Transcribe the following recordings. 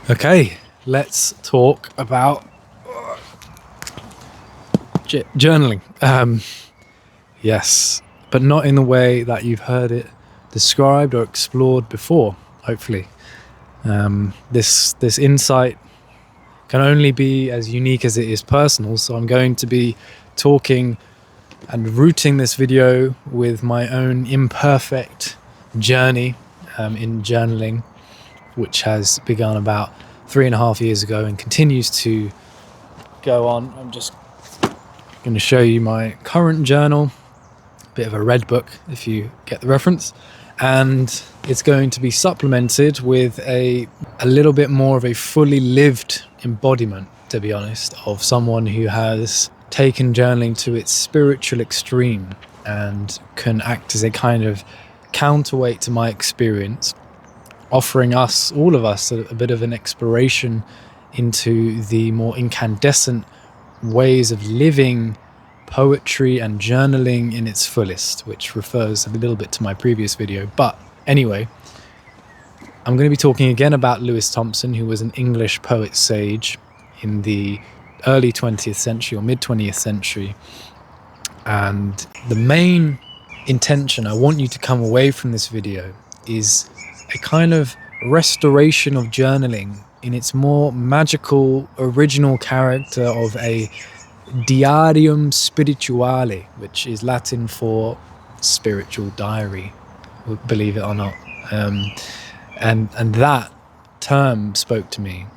Okay, let's talk about journaling. Yes, but not in the way that you've heard it described or explored before, hopefully. This insight can only be as unique as it is personal, so I'm going to be talking and rooting this video with my own imperfect journey in journaling, which has begun about 3.5 years ago and continues to go on. I'm just going to show you my current journal, a bit of a red book if you get the reference, and it's going to be supplemented with a little bit more of a fully lived embodiment, to be honest, of someone who has taken journaling to its spiritual extreme and can act as a kind of counterweight to my experience, offering us, all of us, a bit of an exploration into the more incandescent ways of living poetry and journaling in its fullest, which refers a little bit to my previous video. But anyway, I'm going to be talking again about Lewis Thompson, who was an English poet sage in the early 20th century or mid 20th century. And the main intention I want you to come away from this video is a kind of restoration of journaling in its more magical, original character of a Diarium Spirituale, which is Latin for spiritual diary, believe it or not. And that term spoke to me,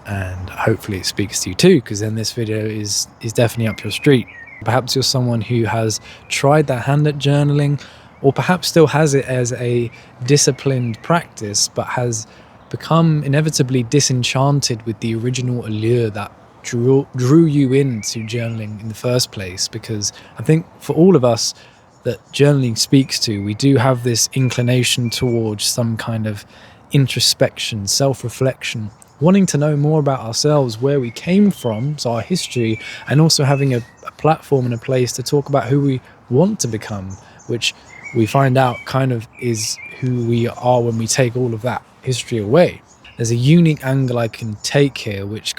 and hopefully it speaks to you too, because then this video is definitely up your street. Perhaps you're someone who has tried their hand at journaling, or perhaps still has it as a disciplined practice, but has become inevitably disenchanted with the original allure that drew you into journaling in the first place. Because I think for all of us that journaling speaks to, we do have this inclination towards some kind of introspection, self-reflection, wanting to know more about ourselves, where we came from, so our history, and also having a platform and a place to talk about who we want to become, which we find out kind of is who we are when we take all of that history away. There's a unique angle I can take here, which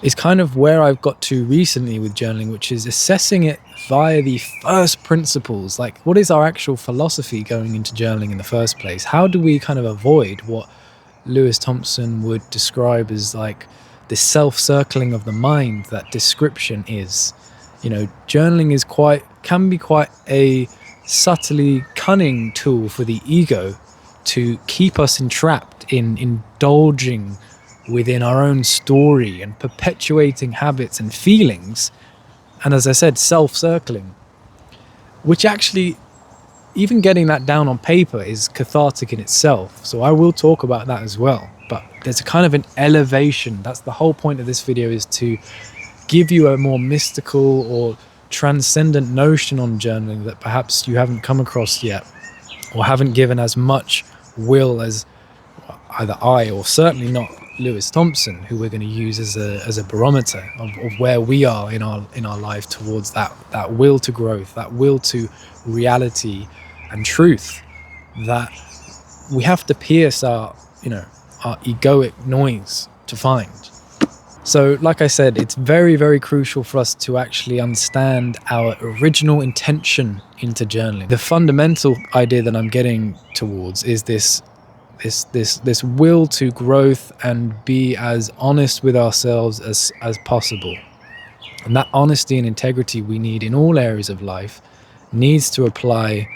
is kind of where I've got to recently with journaling, which is assessing it via the first principles. Like, what is our actual philosophy going into journaling in the first place? How do we kind of avoid what Lewis Thompson would describe as like the self-circling of the mind that description is? You know, journaling can be quite a subtly cunning tool for the ego to keep us entrapped in indulging within our own story and perpetuating habits and feelings, and as I said, self-circling, which actually, even getting that down on paper is cathartic in itself. So I will talk about that as well, but there's a kind of an elevation. That's the whole point of this video, is to give you a more mystical or transcendent notion on journaling that perhaps you haven't come across yet, or haven't given as much will as either I, or certainly not Lewis Thompson, who we're going to use as a barometer of where we are in our life towards that will to growth, that will to reality and truth that we have to pierce our egoic noise to find. So like I said, it's very, very crucial for us to actually understand our original intention into journaling. The fundamental idea that I'm getting towards is this will to growth and be as honest with ourselves as possible. And that honesty and integrity we need in all areas of life needs to apply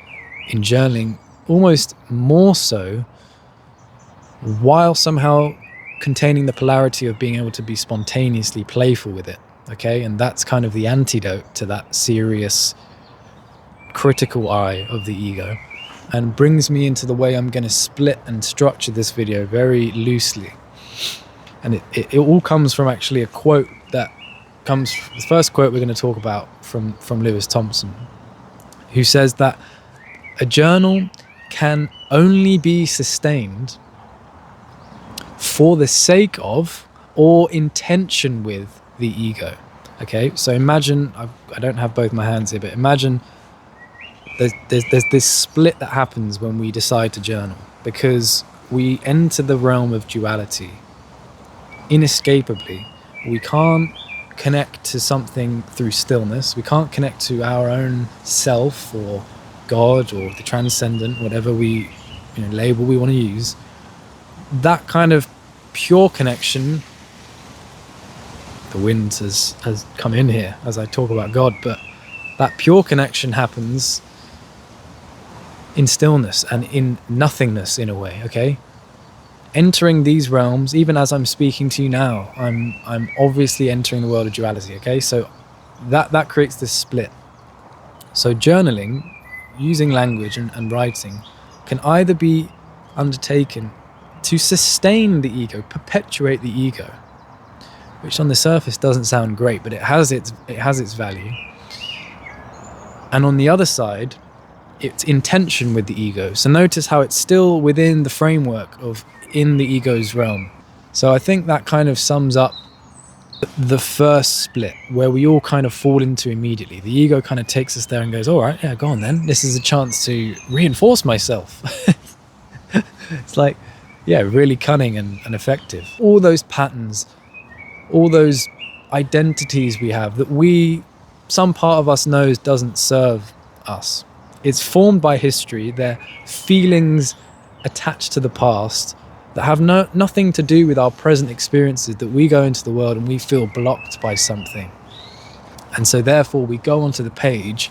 in journaling almost more so, while somehow containing the polarity of being able to be spontaneously playful with it. Okay, and that's kind of the antidote to that serious critical eye of the ego, and brings me into the way I'm going to split and structure this video very loosely. And it all comes from actually a quote that comes, the first quote we're going to talk about from Lewis Thompson, who says that a journal can only be sustained for the sake of or intention with the ego. Okay, so imagine, I don't have both my hands here, but imagine there's this split that happens when we decide to journal, because we enter the realm of duality. inescapably. We can't connect to something through stillness. We can't connect to our own self or God or the transcendent, whatever label we want to use. That kind of pure connection, the wind has come in here as I talk about God, but that pure connection happens in stillness and in nothingness, in a way, okay? Entering these realms, even as I'm speaking to you now, I'm obviously entering the world of duality, okay? So that creates this split. So journaling, using language and writing, can either be undertaken to sustain the ego, perpetuate the ego, which on the surface doesn't sound great, but it has its value. And on the other side, it's in tension with the ego. So notice how it's still within the framework of in the ego's realm. So I think that kind of sums up the first split, where we all kind of fall into immediately. The ego kind of takes us there and goes, all right, yeah, go on then. This is a chance to reinforce myself. It's like, yeah, really cunning and effective. All those patterns, all those identities we have that some part of us knows doesn't serve us. It's formed by history. They're feelings attached to the past that have nothing to do with our present experiences, that we go into the world and we feel blocked by something. And so therefore we go onto the page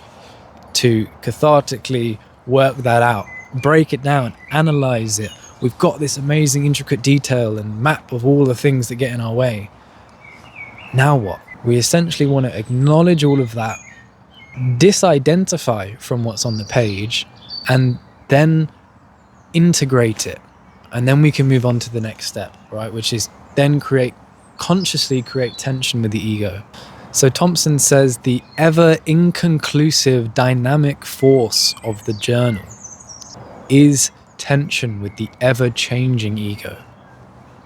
to cathartically work that out, break it down, analyze it. We've got this amazing intricate detail and map of all the things that get in our way. Now what? We essentially want to acknowledge all of that, disidentify from what's on the page, and then integrate it. And then we can move on to the next step, right? Which is then consciously create tension with the ego. So Thompson says the ever inconclusive dynamic force of the journal is tension with the ever-changing ego,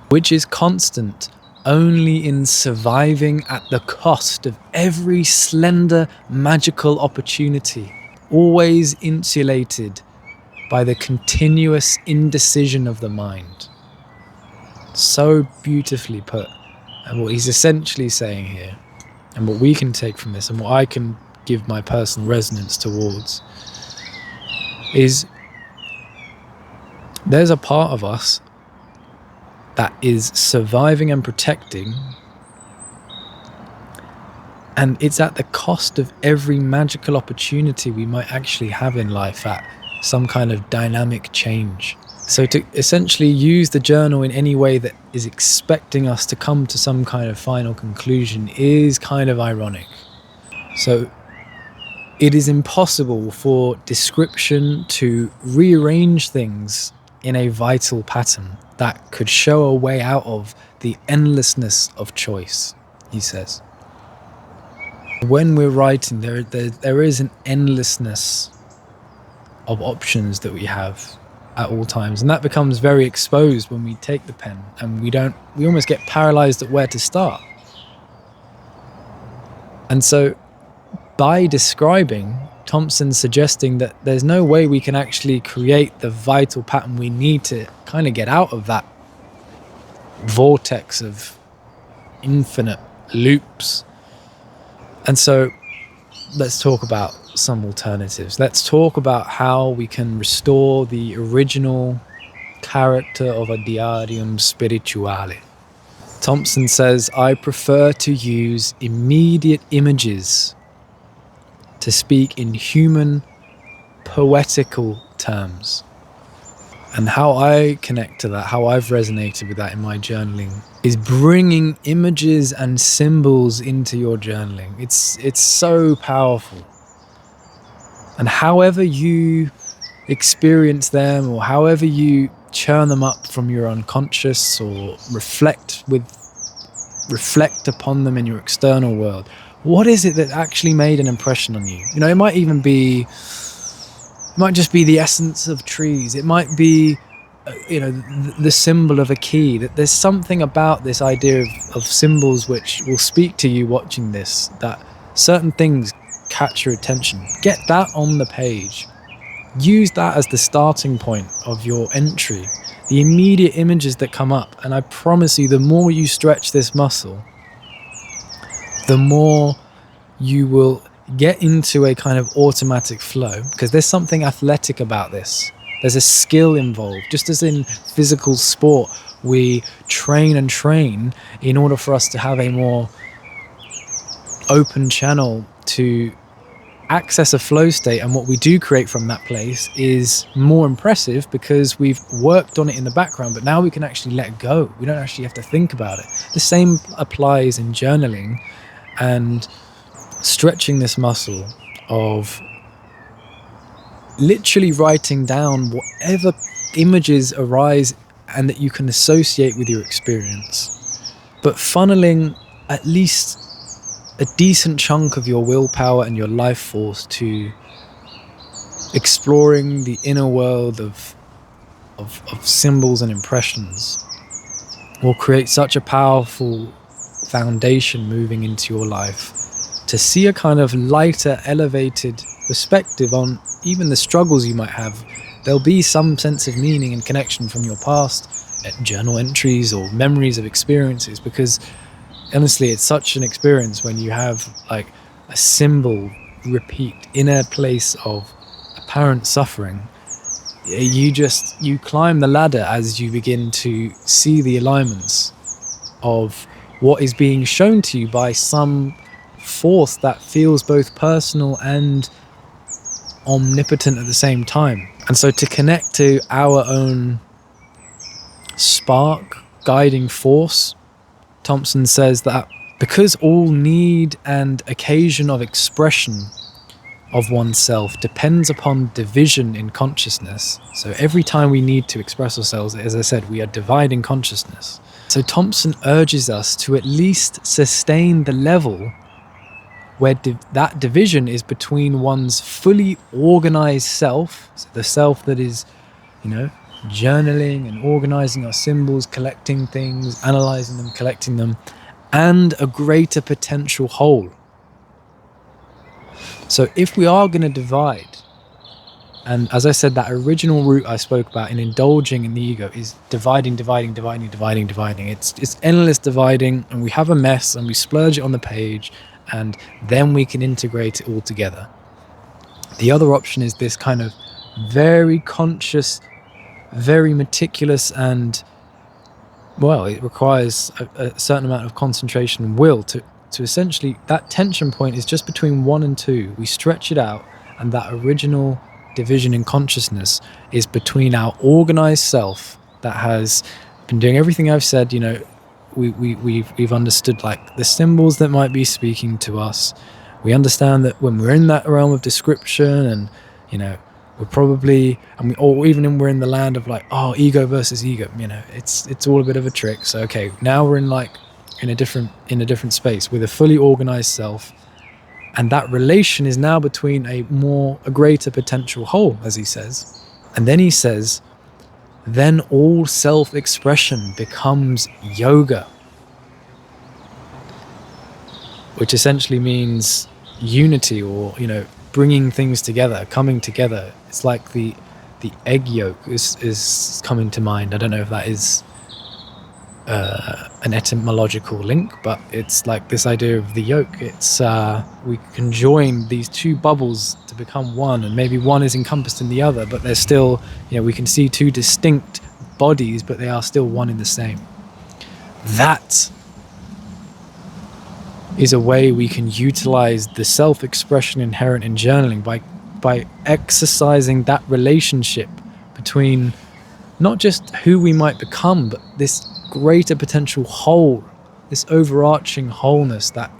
which is constant only in surviving at the cost of every slender magical opportunity, always insulated by the continuous indecision of the mind. So beautifully put. And what he's essentially saying here, and what we can take from this, and what I can give my personal resonance towards, is there's a part of us that is surviving and protecting, and it's at the cost of every magical opportunity we might actually have in life at some kind of dynamic change. So to essentially use the journal in any way that is expecting us to come to some kind of final conclusion is kind of ironic. So it is impossible for description to rearrange things in a vital pattern that could show a way out of the endlessness of choice, he says. When we're writing, there is an endlessness of options that we have at all times, and that becomes very exposed when we take the pen, and we almost get paralyzed at where to start. And so by describing, Thompson's suggesting that there's no way we can actually create the vital pattern we need to kind of get out of that vortex of infinite loops. And so let's talk about some alternatives. Let's talk about how we can restore the original character of a Diarium Spirituale. Thompson says, I prefer to use immediate images to speak in human, poetical terms. And how I connect to that, how I've resonated with that in my journaling, is bringing images and symbols into your journaling. It's so powerful. And however you experience them, or however you churn them up from your unconscious, or reflect upon them in your external world, what is it that actually made an impression on you? It might just be the essence of trees. It might be, the symbol of a key. That there's something about this idea of symbols which will speak to you watching this, that certain things catch your attention. Get that on the page. Use that as the starting point of your entry. the immediate images that come up. And I promise you, the more you stretch this muscle, the more you will get into a kind of automatic flow, because there's something athletic about this. There's a skill involved. Just as in physical sport, we train and train in order for us to have a more open channel to access a flow state, and what we do create from that place is more impressive because we've worked on it in the background, but now we can actually let go. We don't actually have to think about it. The same applies in journaling and stretching this muscle of literally writing down whatever images arise and that you can associate with your experience, but funneling at least a decent chunk of your willpower and your life force to exploring the inner world of symbols and impressions will create such a powerful foundation moving into your life to see a kind of lighter, elevated perspective on even the struggles you might have. There'll be some sense of meaning and connection from your past, journal entries or memories of experiences, because honestly, it's such an experience when you have like a symbol repeat in a place of apparent suffering. You climb the ladder as you begin to see the alignments of what is being shown to you by some force that feels both personal and omnipotent at the same time. And so to connect to our own spark, guiding force, Thompson says that because all need and occasion of expression of oneself depends upon division in consciousness. So every time we need to express ourselves, as I said, we are dividing consciousness. So Thompson urges us to at least sustain the level where that division is between one's fully organized self, so the self that is, journaling and organizing our symbols, collecting things, analyzing them, collecting them, and a greater potential whole. So if we are going to divide, and as I said, that original route I spoke about in indulging in the ego is dividing. It's endless dividing, and we have a mess and we splurge it on the page, and then we can integrate it all together. The other option is this kind of very conscious, very meticulous, and it requires a certain amount of concentration and will to essentially, that tension point is just between 1 and 2. We stretch it out, and that original division in consciousness is between our organized self that has been doing everything I've said. We've understood like the symbols that might be speaking to us. We understand that when we're in that realm of description, and we're probably, or even when we're in the land of like, ego versus ego, it's all a bit of a trick. So okay, now we're in a different space with a fully organized self, and that relation is now between a greater potential whole, as he says. And then he says, then all self-expression becomes yoga, which essentially means unity, or bringing things together, coming together. It's like the egg yolk is coming to mind. I don't know if that is an etymological link, but it's like this idea of the yolk. It's we can join these two bubbles to become one, and maybe one is encompassed in the other, but they're still, we can see two distinct bodies, but they are still one in the same. That is a way we can utilize the self-expression inherent in journaling by exercising that relationship between not just who we might become, but this greater potential whole, this overarching wholeness that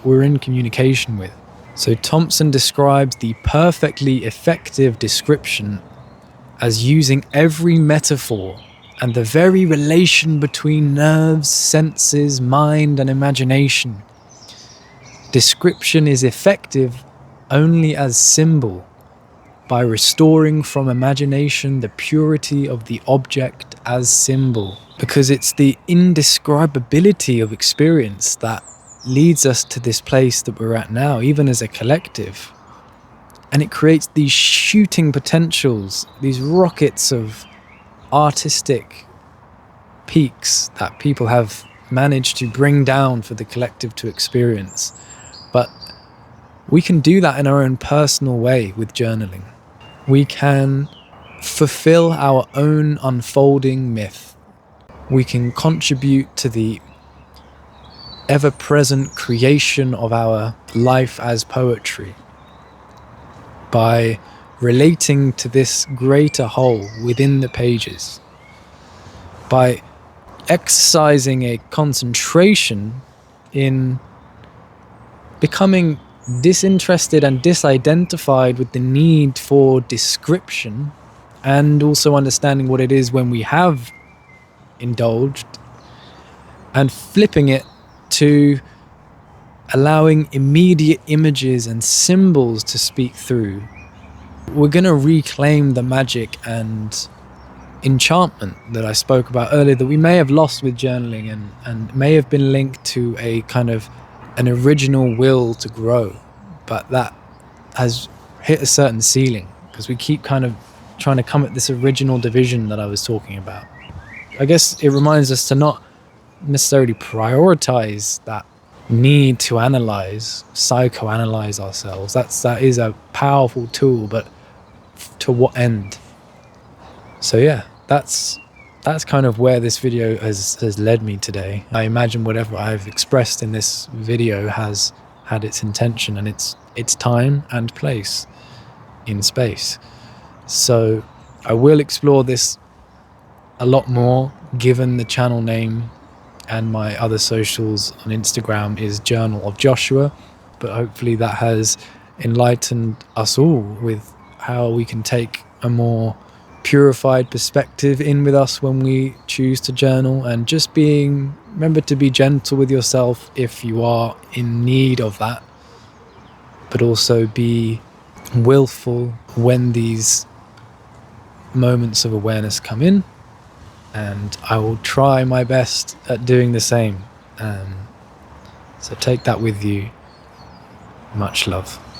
we're in communication with. So Thompson describes the perfectly effective description as using every metaphor and the very relation between nerves, senses, mind, and imagination. Description is effective only as symbol, by restoring from imagination the purity of the object as symbol, because it's the indescribability of experience that leads us to this place that we're at now, even as a collective. And it creates these shooting potentials, these rockets of artistic peaks that people have managed to bring down for the collective to experience. But we can do that in our own personal way with journaling. We can fulfill our own unfolding myth. We can contribute to the ever-present creation of our life as poetry by relating to this greater whole within the pages, by exercising a concentration in becoming disinterested and disidentified with the need for description, and also understanding what it is when we have indulged, and flipping it to allowing immediate images and symbols to speak through. We're going to reclaim the magic and enchantment that I spoke about earlier that we may have lost with journaling, and may have been linked to a kind of an original will to grow, but that has hit a certain ceiling because we keep kind of trying to come at this original division that I was talking about. I guess it reminds us to not necessarily prioritize that need to analyze, psychoanalyze ourselves. That is a powerful tool, but to what end? So yeah, that's kind of where this video has led me today. I imagine whatever I've expressed in this video has had its intention and its time and place in space. So I will explore this a lot more, given the channel name and my other socials on Instagram is Journal of Joshua, but hopefully that has enlightened us all with how we can take a more purified perspective in with us when we choose to journal, and just remember to be gentle with yourself if you are in need of that, but also be willful when these moments of awareness come in, and I will try my best at doing the same. So take that with you. Much love.